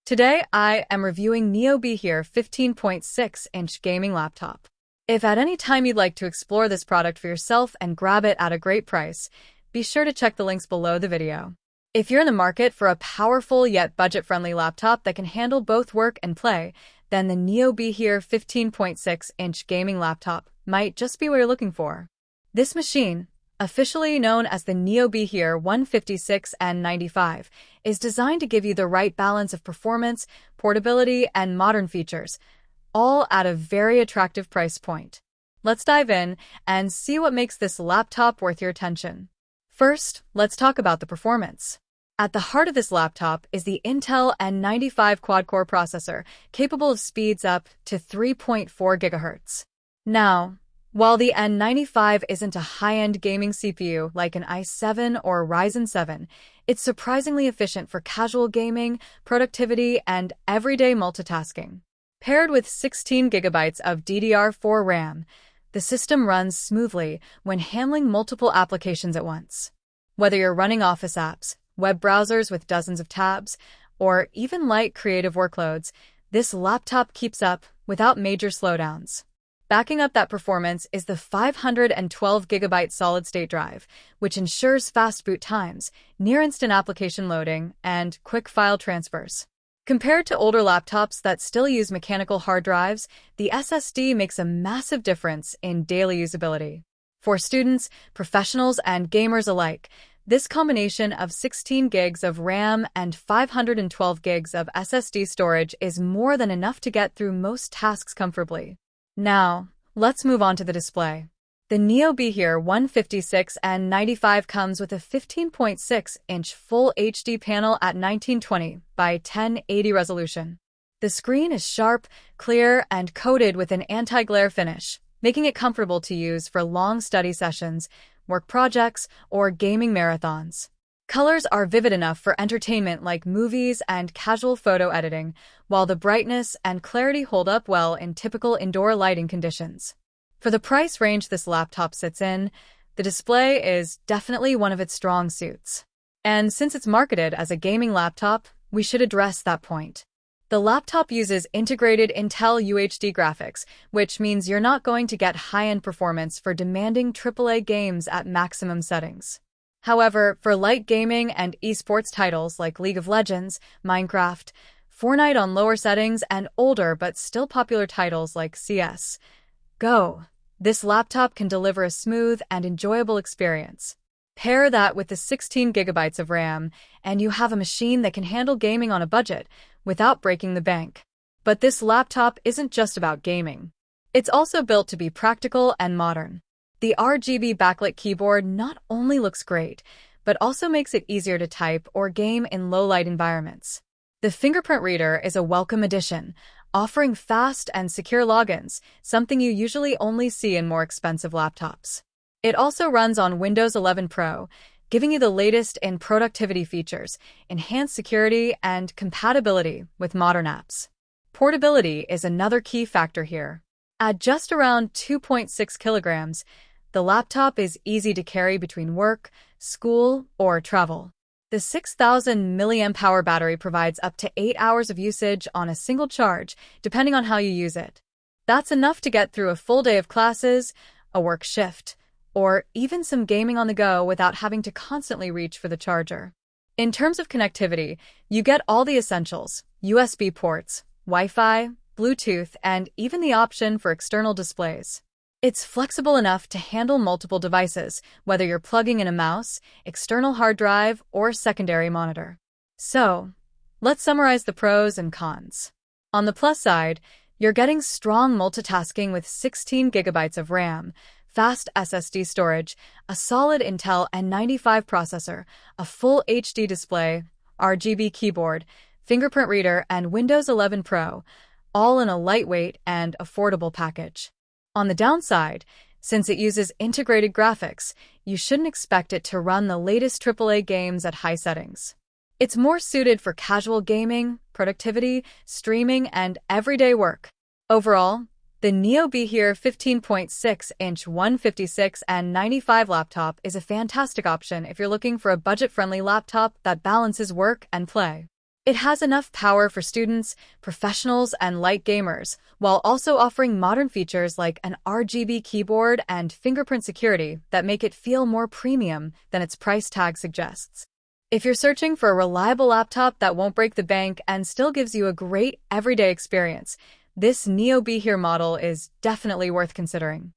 Today, I am reviewing NEOBIHIER 15.6-inch gaming laptop. If at any time you'd like to explore this product for yourself and grab it at a great price, be sure to check the links below the video. If you're in the market for a powerful yet budget-friendly laptop that can handle both work and play, then the NEOBIHIER 15.6-inch gaming laptop might just be what you're looking for. This machine, officially known as the NEOBIHIER 156 N95, is designed to give you the right balance of performance, portability, and modern features, all at a very attractive price point. Let's dive in and see what makes this laptop worth your attention. First, let's talk about the performance. At the heart of this laptop is the Intel N95 Quad-Core processor, capable of speeds up to 3.4 GHz. Now, while the N95 isn't a high-end gaming CPU like an i7 or Ryzen 7, it's surprisingly efficient for casual gaming, productivity, and everyday multitasking. Paired with 16 GB of DDR4 RAM, the system runs smoothly when handling multiple applications at once. Whether you're running office apps, web browsers with dozens of tabs, or even light creative workloads, this laptop keeps up without major slowdowns. Backing up that performance is the 512GB solid-state drive, which ensures fast boot times, near-instant application loading, and quick file transfers. Compared to older laptops that still use mechanical hard drives, the SSD makes a massive difference in daily usability. For students, professionals, and gamers alike, this combination of 16 gigs of RAM and 512 gigs of SSD storage is more than enough to get through most tasks comfortably. Now, let's move on to the display. The NEOBIHIER 156 N95 comes with a 15.6-inch Full HD panel at 1920 by 1080 resolution. The screen is sharp, clear, and coated with an anti-glare finish, making it comfortable to use for long study sessions, work projects, or gaming marathons. Colors are vivid enough for entertainment like movies and casual photo editing, while the brightness and clarity hold up well in typical indoor lighting conditions. For the price range this laptop sits in, the display is definitely one of its strong suits. And since it's marketed as a gaming laptop, we should address that point. The laptop uses integrated Intel UHD graphics, which means you're not going to get high-end performance for demanding AAA games at maximum settings. However, for light gaming and esports titles like League of Legends, Minecraft, Fortnite on lower settings, and older but still popular titles like CS:GO, this laptop can deliver a smooth and enjoyable experience. Pair that with the 16 GB of RAM, and you have a machine that can handle gaming on a budget without breaking the bank. But this laptop isn't just about gaming. It's also built to be practical and modern. The RGB backlit keyboard not only looks great, but also makes it easier to type or game in low-light environments. The fingerprint reader is a welcome addition, offering fast and secure logins, something you usually only see in more expensive laptops. It also runs on Windows 11 Pro, giving you the latest in productivity features, enhanced security, and compatibility with modern apps. Portability is another key factor here. At just around 2.6 kilograms, the laptop is easy to carry between work, school, or travel. The 6,000 mAh battery provides up to 8 hours of usage on a single charge, depending on how you use it. That's enough to get through a full day of classes, a work shift, or even some gaming on the go without having to constantly reach for the charger. In terms of connectivity, you get all the essentials: USB ports, Wi-Fi, Bluetooth, and even the option for external displays. It's flexible enough to handle multiple devices, whether you're plugging in a mouse, external hard drive, or secondary monitor. So, let's summarize the pros and cons. On the plus side, you're getting strong multitasking with 16 GB of RAM, fast SSD storage, a solid Intel N95 processor, a full HD display, RGB keyboard, fingerprint reader, and Windows 11 Pro, all in a lightweight and affordable package. On the downside, since it uses integrated graphics, you shouldn't expect it to run the latest AAA games at high settings. It's more suited for casual gaming, productivity, streaming, and everyday work. Overall, the NEOBIHIER 15.6-inch 156 N95 laptop is a fantastic option if you're looking for a budget-friendly laptop that balances work and play. It has enough power for students, professionals, and light gamers, while also offering modern features like an RGB keyboard and fingerprint security that make it feel more premium than its price tag suggests. If you're searching for a reliable laptop that won't break the bank and still gives you a great everyday experience, this NEOBIHIER model is definitely worth considering.